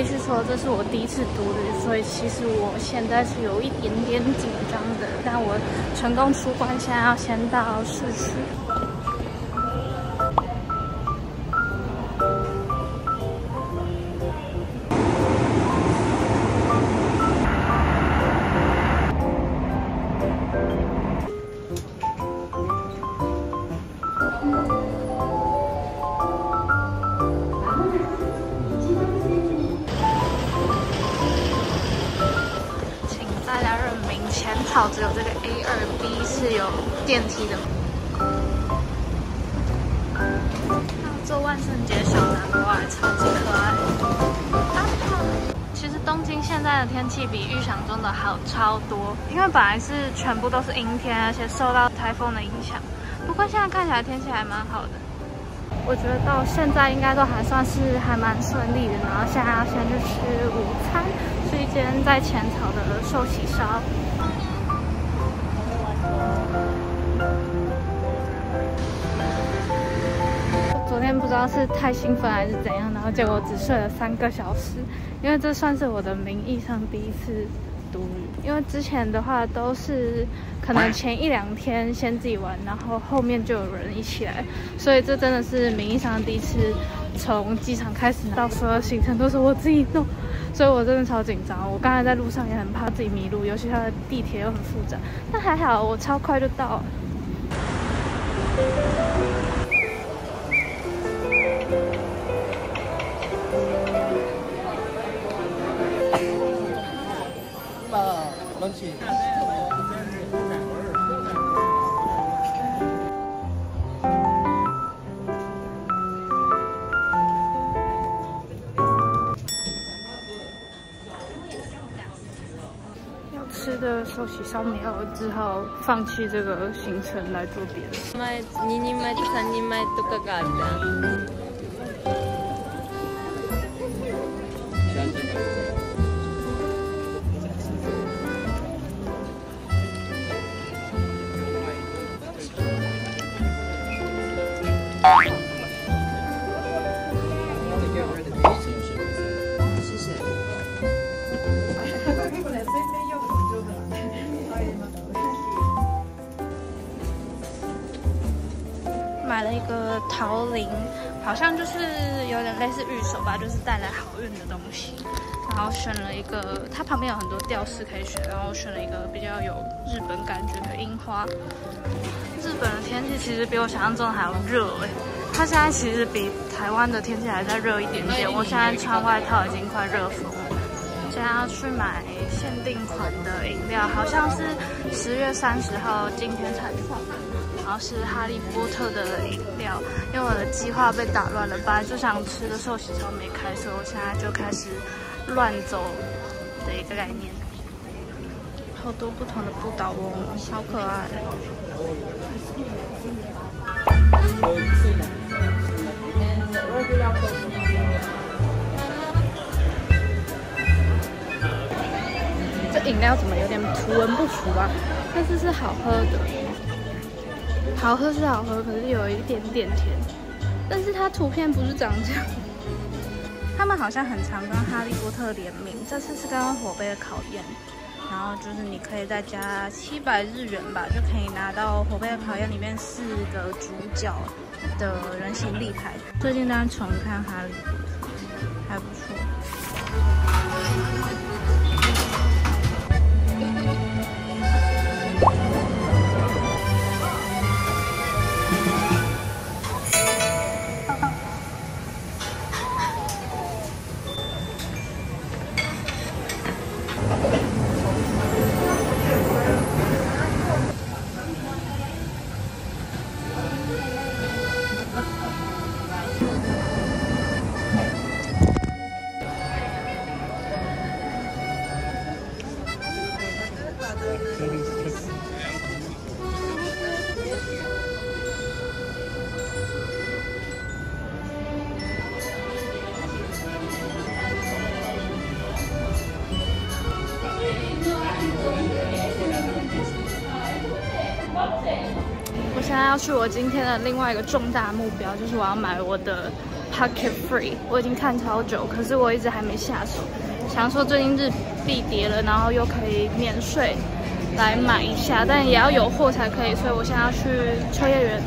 须说这是我第一次独旅，所以其实我现在是有一点点紧张的。但我成功出关，现在要先到市区。浅草只有这个 A2B 是有电梯的。做万圣节小南瓜超级可爱。其实东京现在的天气比预想中的好超多，因为本来是全部都是阴天，而且受到台风的影响。不过现在看起来天气还蛮好的。我觉得到现在应该都还算是还蛮顺利的。然后现在要先去吃午餐，是一间在浅草的寿喜烧。昨天不知道是太兴奋还是怎样，然后结果只睡了3个小时，因为这算是我的名义上第一次独旅。因为之前的话都是可能前1、2天先自己玩，然后后面就有人一起来，所以这真的是名义上第一次从机场开始到所有行程都是我自己弄，所以我真的超紧张。我刚才在路上也很怕自己迷路，尤其它的地铁又很复杂，但还好我超快就到了。要吃的寿喜烧没有，只好放弃这个行程来做别的。2人前と3人前とかがあるじゃん。谢谢。买了一个桃林，好像就是有点类似御守吧，就是带来好运的东西。然后选了一个，它旁边有很多吊饰可以选，然后选了一个比较有日本感觉的樱花。日本的天气其实比我想象中的还要热哎，它现在其实比台湾的天气还再热一点点。我现在穿外套已经快热疯了。现在要去买限定款的饮料，好像是10月30号今天才放的。然后是哈利波特的饮料，因为我的计划被打乱了，本来就想吃的寿喜烧没开，所以我现在就开始乱走的一个概念。好多不同的不倒翁，好可爱。这饮料怎么有点图文不符啊？但是是好喝的。好喝是好喝，可是有一点点甜。但是它图片不是长这样。他们好像很常跟哈利波特联名，这次是跟火杯的考验，然后就是你可以再加700日元吧，就可以拿到火杯的考验里面4个主角的人形立牌。最近在重看哈利波特，还不错。我现在要去我今天的另外一个重大目标，就是我要买我的 Pocket Free， 我已经看超久，可是我一直还没下手。想说最近日币跌了，然后又可以免税来买一下，但也要有货才可以，所以我现在要去秋叶原。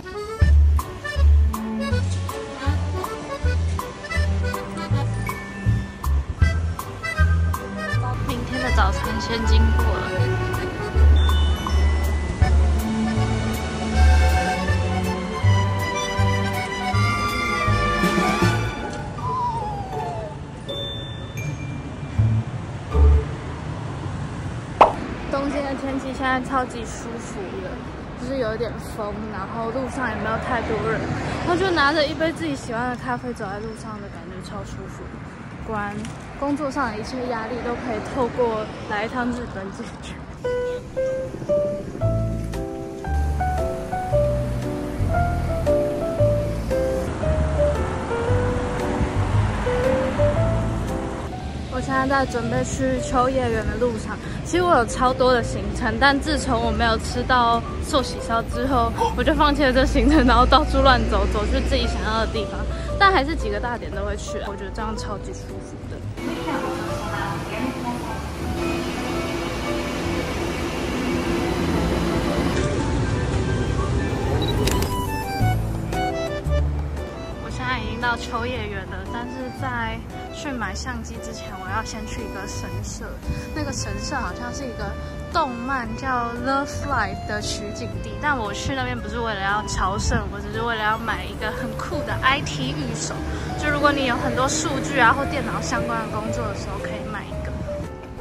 明天的早餐先经过了。 东京的天气现在超级舒服的，就是有一点风，然后路上也没有太多人，然后就拿着一杯自己喜欢的咖啡走在路上的感觉超舒服。果然，工作上的一切压力都可以透过来一趟日本解决。 我现在在准备去秋叶原的路上，其实我有超多的行程，但自从我没有吃到寿喜烧之后，我就放弃了这行程，然后到处乱走，走去自己想要的地方。但还是几个大点都会去，我觉得这样超级舒服的。我现在已经到秋叶原了，但是在 去买相机之前，我要先去一个神社。那个神社好像是一个动漫叫《Love Live》的取景地，但我去那边不是为了要朝圣，我只是为了要买一个很酷的 IT 御守。就如果你有很多数据啊或电脑相关的工作的时候，可以买一个。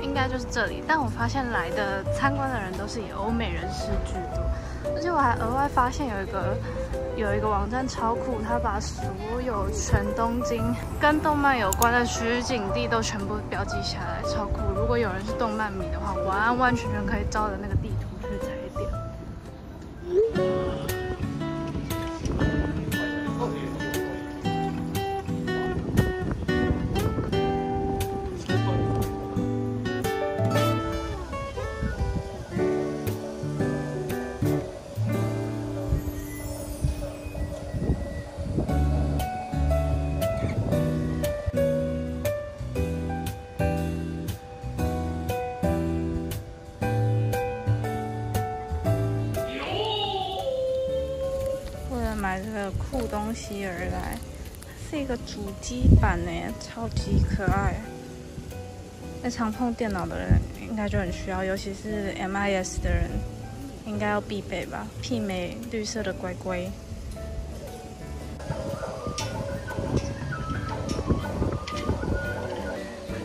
应该就是这里，但我发现来的参观的人都是以欧美人士居多，而且我还额外发现有一个网站超酷，它把所有全东京跟动漫有关的取景地都全部标记下来，超酷。如果有人是动漫迷的话，完完全全可以照着那个地图去踩点。买这个酷东西而来，是一个主机板呢，超级可爱。那常碰电脑的人应该就很需要，尤其是 MIS 的人，应该要必备吧。媲美绿色的乖乖。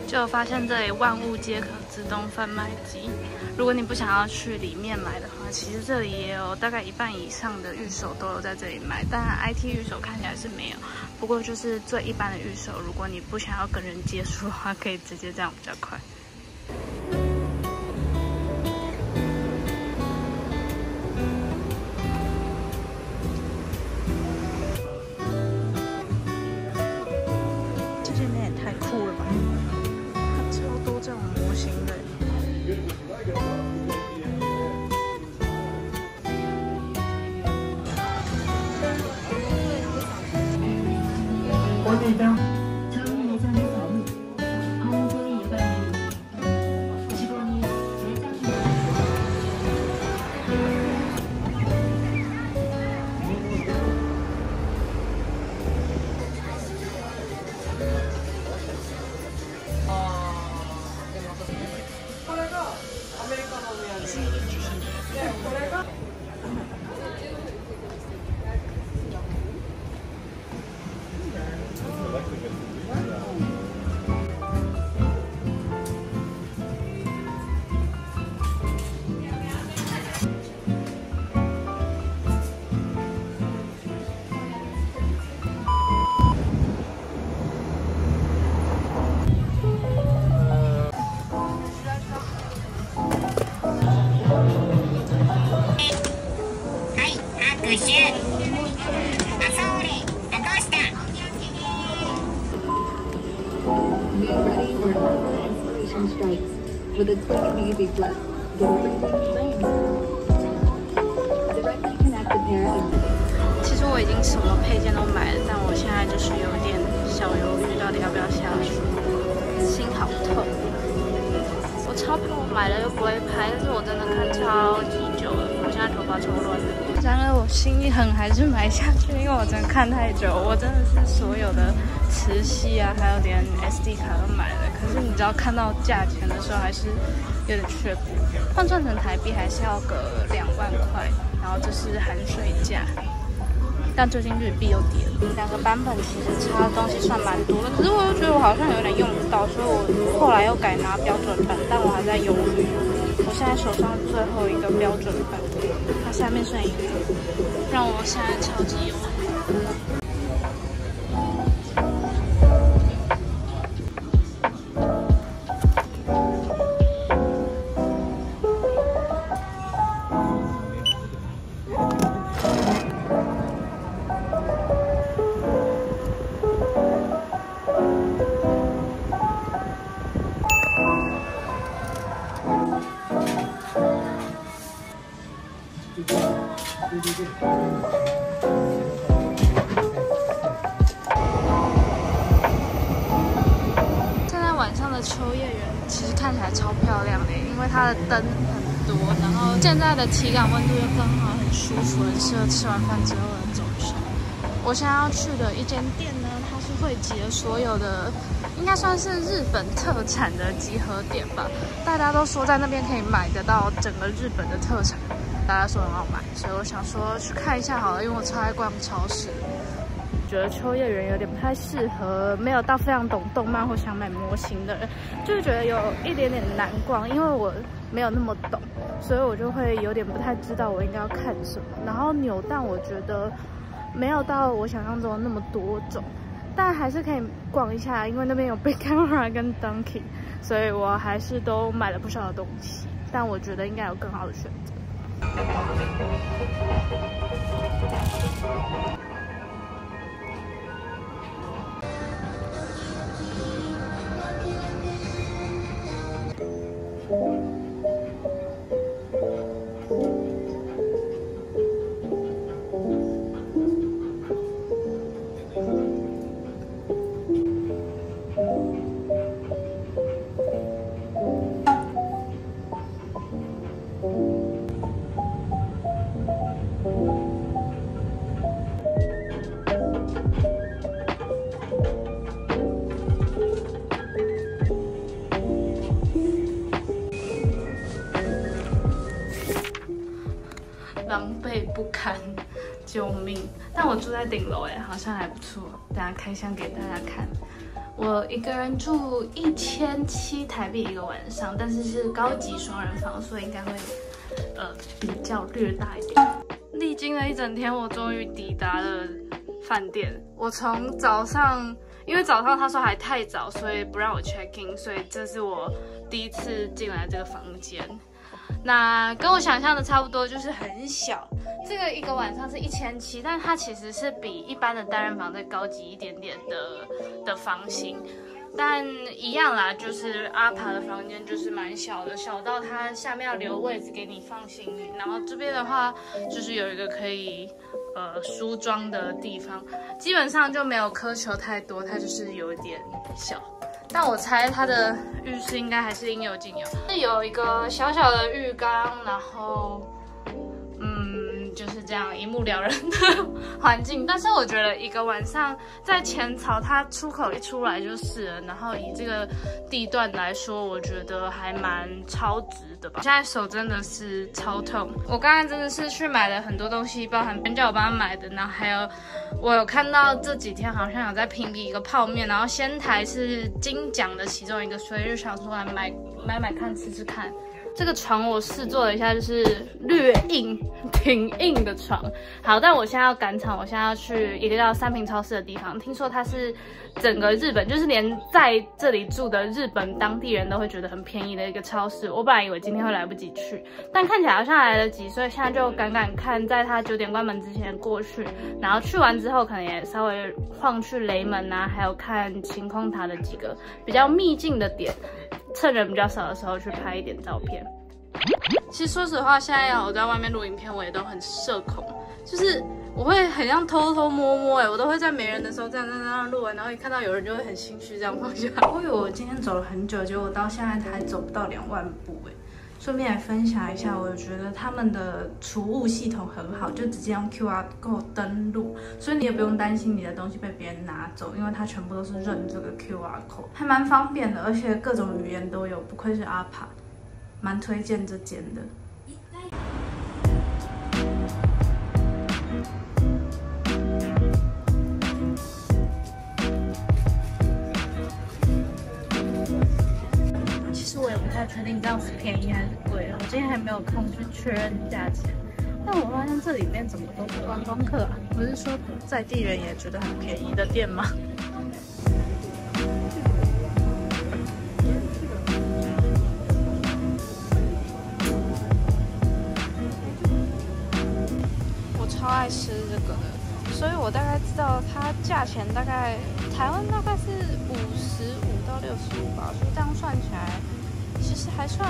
就有发现这里万物皆可自动贩卖机。如果你不想要去里面买的话，其实这里也有大概1半以上的御守都有在这里卖。当然 IT 御守看起来是没有，不过就是最一般的御守，如果你不想要跟人接触的话，可以直接这样比较快。这间店也太酷了吧！它超多这种模型的。 这张車内残留に本当に良かった後ろに生産者これがアメリカのお土産でこれが With a quick and easy flip, get everything playing. Directly connect the pair. 其实我我已经什么配件都买了，但我现在就是有点小犹豫，到底要不要下去，心好痛。我超怕我买了又不会拍，但是我真的看超级久了，我现在头发超乱的。然而我心一狠还是买下去，因为我真的看太久，我真的是所有的磁吸啊，还有连 SD 卡都买了。可是你知道看到价钱的时候还是有点却步，换算成台币还是要个2万块，然后这是含税价。但最近日币又跌了，两个版本其实差的东西算蛮多的，可是我又觉得我好像有点用不到，所以我后来又改拿标准版，但我还在犹豫。我现在手上最后一个标准版，它下面剩一个，让我现在超级犹豫。现在晚上的秋叶原其实看起来超漂亮的，因为它的灯很多，然后现在的体感温度又刚好很舒服，很适合吃完饭之后的走一下。我现在要去的一间店呢，它是汇集了所有的，应该算是日本特产的集合点吧。大家都说在那边可以买得到整个日本的特产，大家说很好买，所以我想说去看一下好了，因为我超爱逛超市。觉得秋叶原有点不太适合没有到非常懂动漫或想买模型的人，就是觉得有一点点难逛，因为我没有那么懂，所以我就会有点不太知道我应该要看什么。然后扭蛋我觉得没有到我想象中的那么多种，但还是可以逛一下，因为那边有 Big Camera 跟 Donkey， 所以我还是都买了不少的东西，但我觉得应该有更好的选择。狼狈不堪，救命！但我住在顶楼哎，好像还不错。等下开箱给大家看。我一个人住1700台币一个晚上，但是是高级双人房，所以应该会比较略大一点。历经了一整天，我终于抵达了饭店。我从早上，因为早上他说还太早，所以不让我 check in， 所以这是我第一次进来这个房间。那跟我想象的差不多，就是很小。这个一个晚上是1700，但它其实是比一般的单人房再高级一点点的房型。但一样啦，就是阿帕的房间就是蛮小的，小到它下面要留位置给你放行李。然后这边的话，就是有一个可以梳妆的地方，基本上就没有苛求太多，它就是有一点小。但我猜它的浴室应该还是应有尽有，是有一个小小的浴缸，然后就是这样一目了然的环境。但是我觉得一个晚上在浅草，它出口一出来就是了，然后以这个地段来说，我觉得还蛮超值的吧。现在手真的是超痛，我刚才真的是去买了很多东西，包含别人叫我帮他买的，然后还有我有看到这几天好像有在评比一个泡面，然后仙台是金奖的其中一个，所以就想说来买看吃吃看。这个床我试坐了一下，就是略硬，挺硬的床。好，但我现在要赶场，我现在要去一个叫三平超市的地方。听说它是整个日本，就是连在这里住的日本当地人都会觉得很便宜的一个超市。我本来以为今天会来不及去，但看起来好像来得及，所以现在就赶看，在它9点关门之前过去。然后去完之后，可能也稍微晃去雷门啊，还有看晴空塔的几个比较秘境的点。趁人比较少的时候去拍一点照片。其实说实话，现在我在外面录影片，我也都很社恐，就是我会很像偷偷摸摸我都会在没人的时候这样录完，然后一看到有人就会很心虚这样放下。我以为我今天走了很久，结果我到现在还走不到2万步顺便来分享一下，我觉得他们的储物系统很好，就直接用 QR code 登录，所以你也不用担心你的东西被别人拿走，因为它全部都是认这个 QR code， 还蛮方便的，而且各种语言都有，不愧是阿帕，蛮推荐这间的。我也不太确定这样是便宜还是贵，我今天还没有空去确认价钱。但我发现这里面怎么都是观光客啊？不是说在地人也觉得很便宜的店吗？我超爱吃这个的，所以我大概知道它价钱大概台湾大概是55到65吧，所以这样算起来。其实还算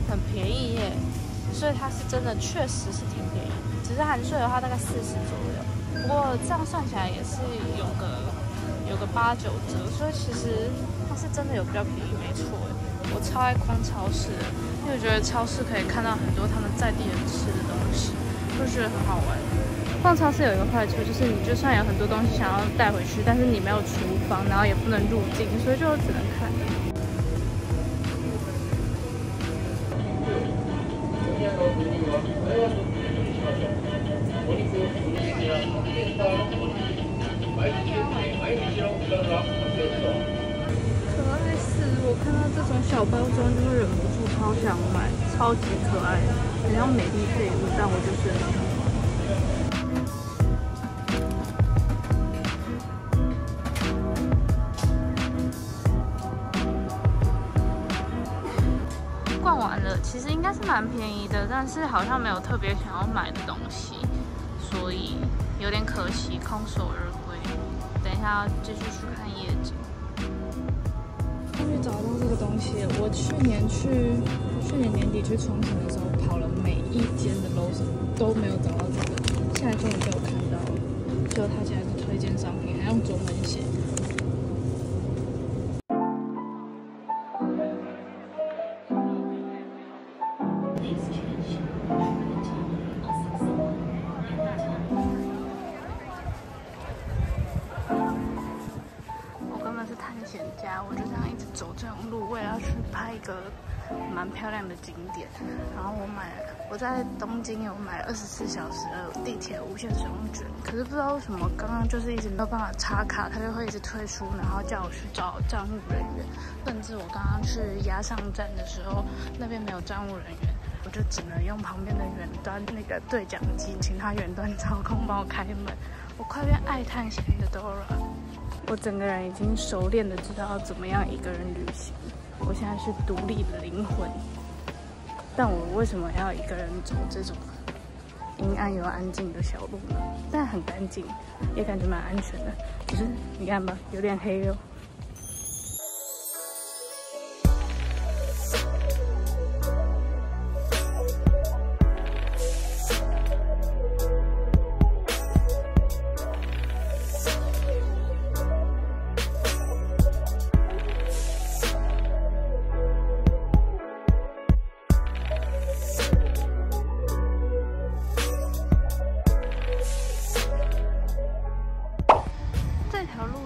很便宜耶，所以它是真的确实是挺便宜，只是含税的话大概40左右。不过这样算起来也是有个8、9折，所以其实它是真的有比较便宜，没错耶。我超爱逛超市的，因为我觉得超市可以看到很多他们在地人吃的东西，就觉得很好玩。逛超市有一个坏处就是你就算有很多东西想要带回去，但是你没有厨房，然后也不能入境，所以就只能看。可爱死！我看到这种小包装就会忍不住超想买，超级可爱，很像美丽废物，但我就是很喜欢。逛完了，其实应该是蛮便宜的，但是好像没有特别想要买的东西，所以有点可惜，空手而归。等一下要继续去看夜景。终于找到这个东西了。我去年年底去冲绳的时候，跑了每一间的 Lawson 都没有找到这个，现在终于被我看到了。就它竟然是推荐商品，还用中文写。我就这样一直走这种路，为了要去拍一个蛮漂亮的景点。然后我在东京有买24小时的地铁无限使用券，可是不知道为什么刚刚就是一直没有办法插卡，它就会一直退出，然后叫我去找站务人员。甚至我刚刚去押上站的时候，那边没有站务人员，我就只能用旁边的远端那个对讲机，请他远端操控帮我开门。我快变爱探险的 Dora。我整个人已经熟练的知道要怎么样一个人旅行。我现在是独立的灵魂，但我为什么要一个人走这种阴暗又安静的小路呢？但很干净，也感觉蛮安全的。只是你看吧，有点黑哦。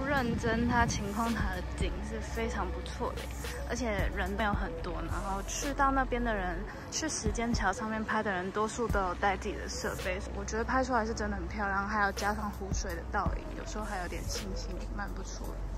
认真，它晴空塔的景是非常不错的，而且人没有很多。然后去到那边的人，去时间桥上面拍的人，多数都有带自己的设备，我觉得拍出来是真的很漂亮。还有加上湖水的倒影，有时候还有点星星，蛮不错的。